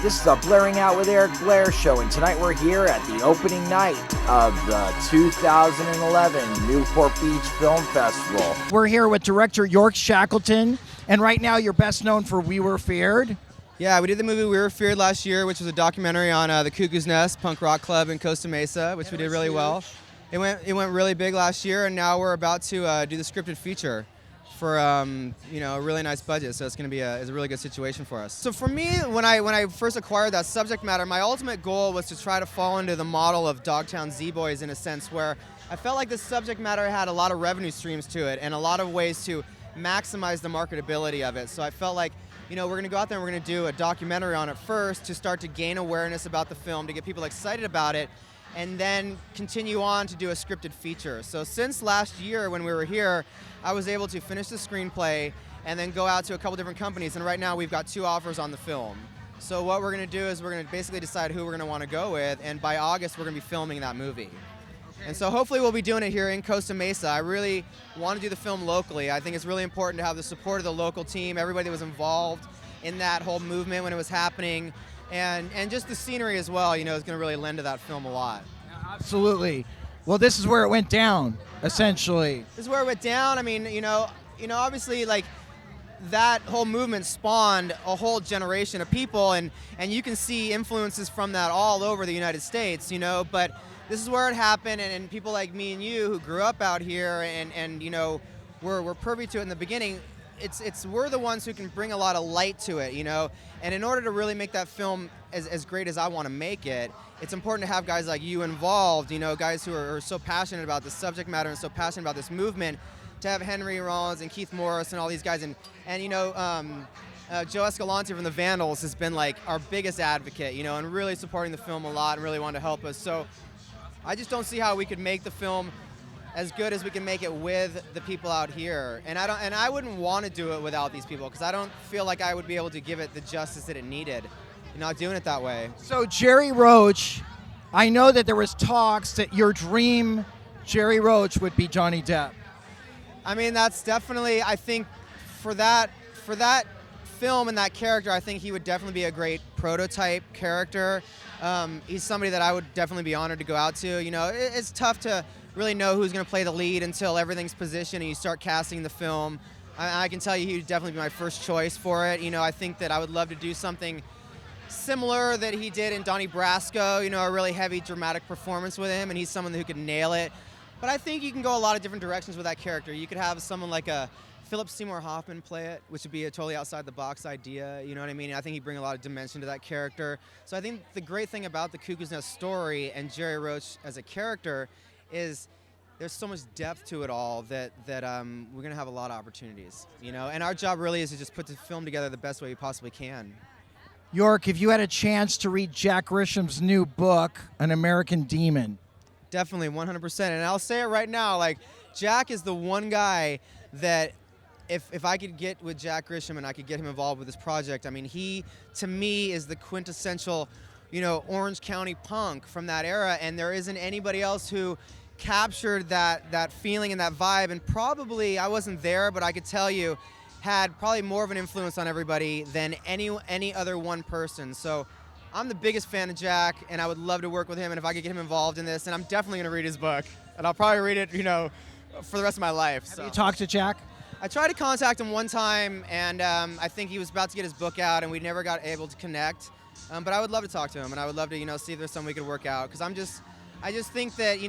This is a Blairing Out with Eric Blair show, and tonight we're here at the opening night of the 2011 Newport Beach Film Festival. We're here with director Alec Shackleton, and right now you're best known for We Were Feared. Yeah, we did the movie We Were Feared last year, which was a documentary on the Cuckoo's Nest punk rock club in Costa Mesa, which we did really well. It went really big last year, and now we're about to do the scripted feature for a really nice budget, so it's going to be a really good situation for us. So for me, when I first acquired that subject matter, my ultimate goal was to try to fall into the model of Dogtown Z-Boys in a sense where I felt like the subject matter had a lot of revenue streams to it and a lot of ways to maximize the marketability of it. So I felt like, we're going to go out there and we're going to do a documentary on it first to start to gain awareness about the film, to get people excited about it, and then continue on to do a scripted feature. So since last year when we were here, I was able to finish the screenplay and then go out to a couple different companies, and right now we've got 2 offers on the film. So what we're going to do is we're going to basically decide who we're going to want to go with, and by August we're going to be filming that movie. And so hopefully we'll be doing it here in Costa Mesa. I really want to do the film locally. I think it's really important to have the support of the local team, everybody that was involved in that whole movement when it was happening, and just the scenery as well, is going to really lend to that film a lot. Absolutely. Well, this is where it went down, essentially. This is where it went down. I mean, obviously, like, that whole movement spawned a whole generation of people, and you can see influences from that all over the United States, but this is where it happened, and people like me and you who grew up out here and we're privy to it in the beginning. We're the ones who can bring a lot of light to it, and in order to really make that film as great as I want to make it, it's important to have guys like you involved, guys who are so passionate about the subject matter and so passionate about this movement, to have Henry Rollins and Keith Morris and all these guys, and Joe Escalante from the Vandals has been like our biggest advocate, and really supporting the film a lot and really wanted to help us. So I just don't see how we could make the film as good as we can make it with the people out here, and I wouldn't want to do it without these people, because I don't feel like I would be able to give it the justice that it needed. Not doing it that way. So Jerry Roach, I know that there was talks that your dream Jerry Roach would be Johnny Depp. I mean, that's definitely, I think for that film and that character, I think he would definitely be a great prototype character. He's somebody that I would definitely be honored to go out to. It's tough to really know who's going to play the lead until everything's positioned and you start casting the film. I can tell you he would definitely be my first choice for it. I think that I would love to do something similar that he did in Donnie Brasco, a really heavy dramatic performance with him, and he's someone who could nail it. But I think you can go a lot of different directions with that character. You could have someone like a Philip Seymour Hoffman play it, which would be a totally outside the box idea, you know what I mean? I think he'd bring a lot of dimension to that character. So I think the great thing about the Cuckoo's Nest story and Jerry Roach as a character is there's so much depth to it all that we're going to have a lot of opportunities, and our job really is to just put the film together the best way we possibly can. York, if you had a chance to read Jack Grisham's new book, An American Demon. Definitely, 100%. And I'll say it right now, like, Jack is the one guy that if I could get with Jack Grisham and I could get him involved with this project, I mean, he, to me, is the quintessential, Orange County punk from that era, and there isn't anybody else who captured that feeling and that vibe, and probably, I wasn't there, but I could tell you, had probably more of an influence on everybody than any other one person. So I'm the biggest fan of Jack, and I would love to work with him, and if I could get him involved in this, and I'm definitely going to read his book, and I'll probably read it, for the rest of my life. So. Have you talked to Jack? I tried to contact him one time, and I think he was about to get his book out, and we never got able to connect. But I would love to talk to him, and I would love to, see if there's something we could work out, because I just think that,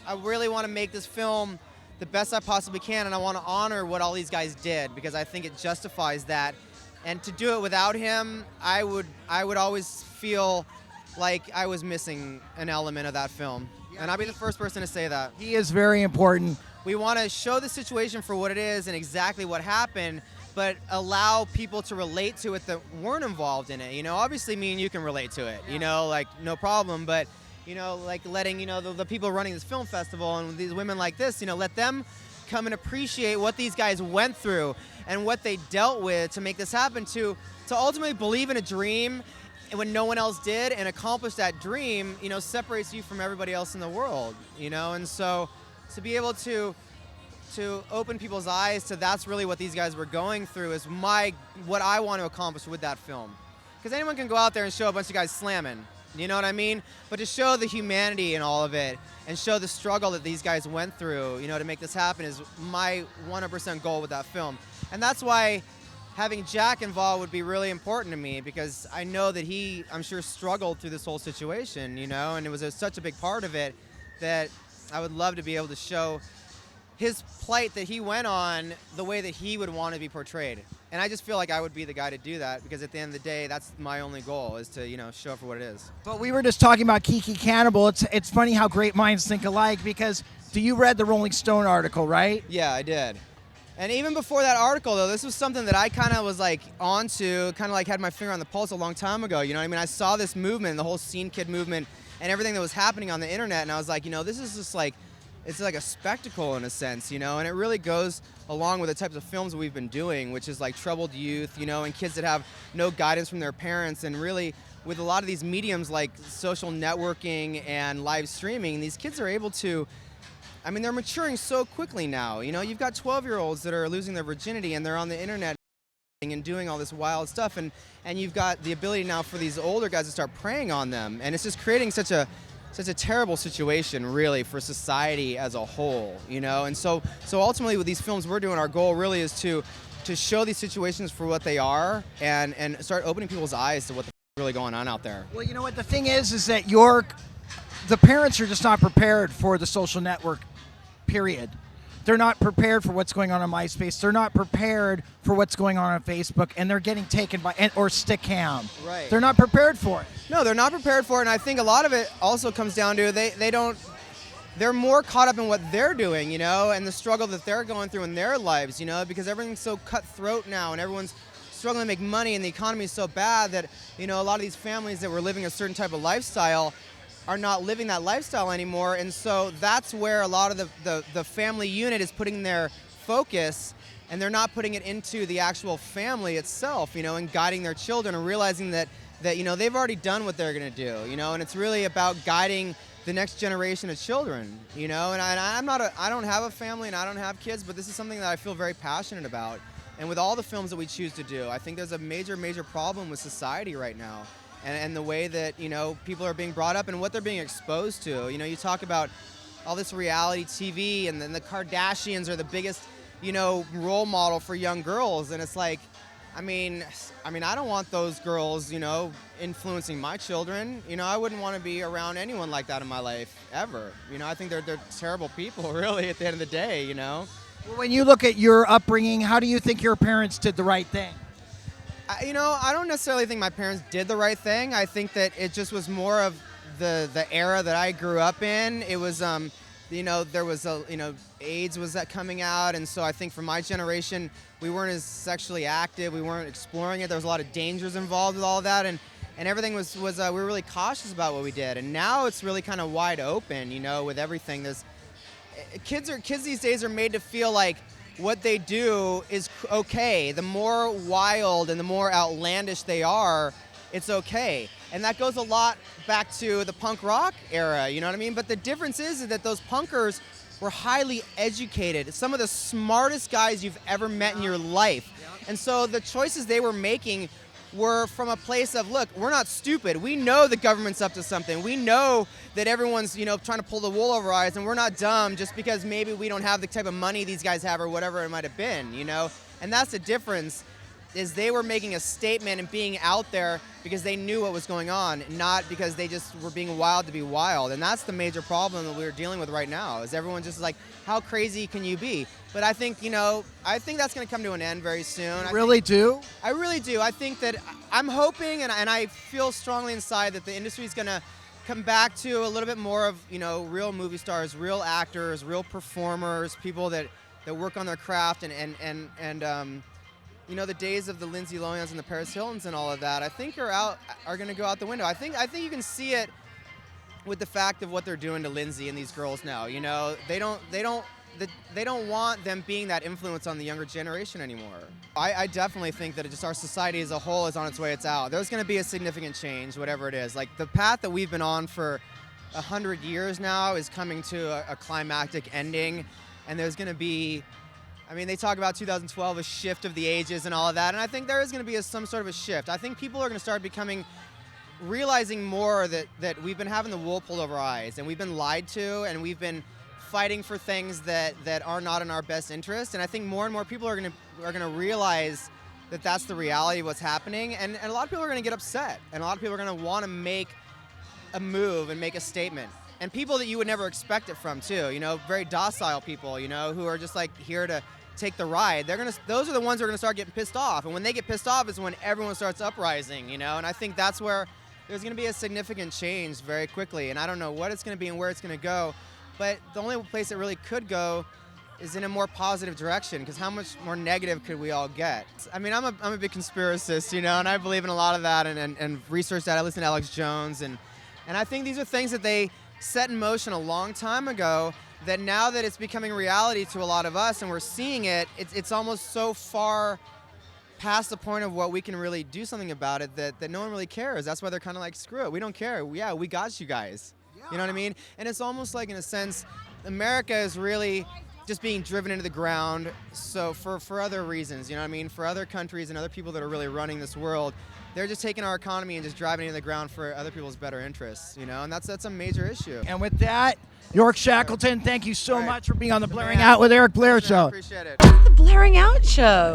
I really want to make this film the best I possibly can, and I want to honor what all these guys did, because I think it justifies that. And to do it without him, I would always feel like I was missing an element of that film. Yeah, and I'll be the first person to say that. He is very important. We want to show the situation for what it is and exactly what happened, but allow people to relate to it that weren't involved in it. Obviously me and you can relate to it, like no problem, but like letting, the people running this film festival and these women like this, let them come and appreciate what these guys went through and what they dealt with to make this happen, to ultimately believe in a dream when no one else did and accomplish that dream, separates you from everybody else in the world, and so to be able to open people's eyes to that's really what these guys were going through is what I want to accomplish with that film. because anyone can go out there and show a bunch of guys slamming, you know what I mean? But to show the humanity in all of it and show the struggle that these guys went through, you know, to make this happen is my 100% goal with that film. And that's why having Jack involved would be really important to me, because I know that he, I'm sure, struggled through this whole situation, you know, and it was such a big part of it that I would love to be able to show his plight that he went on the way that he would want to be portrayed. And I just feel like I would be the guy to do that, because at the end of the day, that's my only goal, is to, you know, show it for what it is. But we were just talking about Kiki Cannibal. It's funny how great minds think alike, because you read the Rolling Stone article, right? Yeah, I did. And even before that article, though, this was something that I kind of was like onto, kind of like had my finger on the pulse a long time ago. You know what I mean? I saw this movement, the whole Scene Kid movement, and everything that was happening on the internet, and I was like, you know, this is just like, it's like a spectacle in a sense, you know, and it really goes along with the types of films we've been doing, which is like troubled youth, you know, and kids that have no guidance from their parents. And really, with a lot of these mediums like social networking and live streaming, these kids are able to, I mean, they're maturing so quickly now. You know, you've got 12-year-olds that are losing their virginity and they're on the internet and doing all this wild stuff, and you've got the ability now for these older guys to start preying on them, and it's just creating such a terrible situation, really, for society as a whole, you know. And so ultimately, with these films we're doing, our goal really is to show these situations for what they are, and start opening people's eyes to what's really going on out there. Well, you know what the thing is that the parents are just not prepared for the social network, period. They're not prepared for what's going on MySpace. They're not prepared for what's going on Facebook, and they're getting taken by, or Stickam. Right. They're not prepared for it. No, they're not prepared for it, and I think a lot of it also comes down to they're more caught up in what they're doing, you know, and the struggle that they're going through in their lives, you know, because everything's so cutthroat now, and everyone's struggling to make money, and the economy is so bad that, you know, a lot of these families that were living a certain type of lifestyle are not living that lifestyle anymore. And so that's where a lot of the family unit is putting their focus, and they're not putting it into the actual family itself, you know, and guiding their children and realizing that you know, they've already done what they're going to do, you know, and it's really about guiding the next generation of children, you know. And I don't have a family and I don't have kids, but this is something that I feel very passionate about. And with all the films that we choose to do, I think there's a major problem with society right now. And the way that, you know, people are being brought up and what they're being exposed to. You know, you talk about all this reality TV, and then the Kardashians are the biggest, you know, role model for young girls. And it's like, I mean, I don't want those girls, you know, influencing my children. You know, I wouldn't want to be around anyone like that in my life, ever. You know, I think they're terrible people, really, at the end of the day, you know. Well, when you look at your upbringing, how do you think your parents did the right thing? You know, I don't necessarily think my parents did the right thing. I think that it just was more of the era that I grew up in. It was, you know, there was AIDS was coming out, and so I think for my generation, we weren't as sexually active. We weren't exploring it. There was a lot of dangers involved with all of that, and everything was we were really cautious about what we did. And now it's really kind of wide open, you know, with everything. There's kids these days are made to feel like what they do is okay. The more wild and the more outlandish they are, it's okay. And that goes a lot back to the punk rock era, you know what I mean? But the difference is that those punkers were highly educated, some of the smartest guys you've ever met in your life. And so the choices they were making were from a place of, look, we're not stupid. We know the government's up to something. We know that everyone's, you know, trying to pull the wool over our eyes, and we're not dumb just because maybe we don't have the type of money these guys have or whatever it might have been, you know? And that's the difference, is they were making a statement and being out there because they knew what was going on, not because they just were being wild to be wild. And that's the major problem that we're dealing with right now, is everyone just like, how crazy can you be? But I think, you know, I think that's going to come to an end very soon. You really do? I really do. I think that I'm hoping, and I feel strongly inside, that the industry is going to come back to a little bit more of, you know, real movie stars, real actors, real performers, people that work on their craft, and you know, the days of the Lindsay Lohans and the Paris Hiltons and all of that, I think are going to go out the window. I think you can see it with the fact of what they're doing to Lindsay and these girls now. You know, they don't want them being that influence on the younger generation anymore. I definitely think that just our society as a whole is on its way. It's out. There's going to be a significant change, whatever it is. Like the path that we've been on for 100 years now is coming to a climactic ending, and there's going to be I mean, they talk about 2012, a shift of the ages and all of that, and I think there is going to be some sort of a shift. I think people are going to start realizing more that we've been having the wool pulled over our eyes, and we've been lied to, and we've been fighting for things that are not in our best interest. And I think more and more people are going to realize that that's the reality of what's happening, and a lot of people are going to get upset, and a lot of people are going to want to make a move and make a statement. And people that you would never expect it from too, you know, very docile people, you know, who are just like here to take the ride. Those are the ones who are gonna start getting pissed off. And when they get pissed off is when everyone starts uprising, you know. And I think that's where there's gonna be a significant change very quickly. And I don't know what it's gonna be and where it's gonna go, but the only place it really could go is in a more positive direction, because how much more negative could we all get? I mean, I'm a big conspiracist, you know, and I believe in a lot of that and research that. I listen to Alex Jones, and I think these are things that they set in motion a long time ago, that now that it's becoming reality to a lot of us and we're seeing it, it's almost so far past the point of what we can really do something about it that no one really cares. That's why they're kind of like, screw it, we don't care. Yeah, we got you guys. Yeah. You know what I mean? And it's almost like, in a sense, America is really just being driven into the ground, so for other reasons, you know what I mean? For other countries and other people that are really running this world, they're just taking our economy and just driving it into the ground for other people's better interests, you know? And that's a major issue. And with that, York Shackleton, thank you so much for being on the Blairing Out with Eric Blair show. I appreciate it. The Blairing Out show.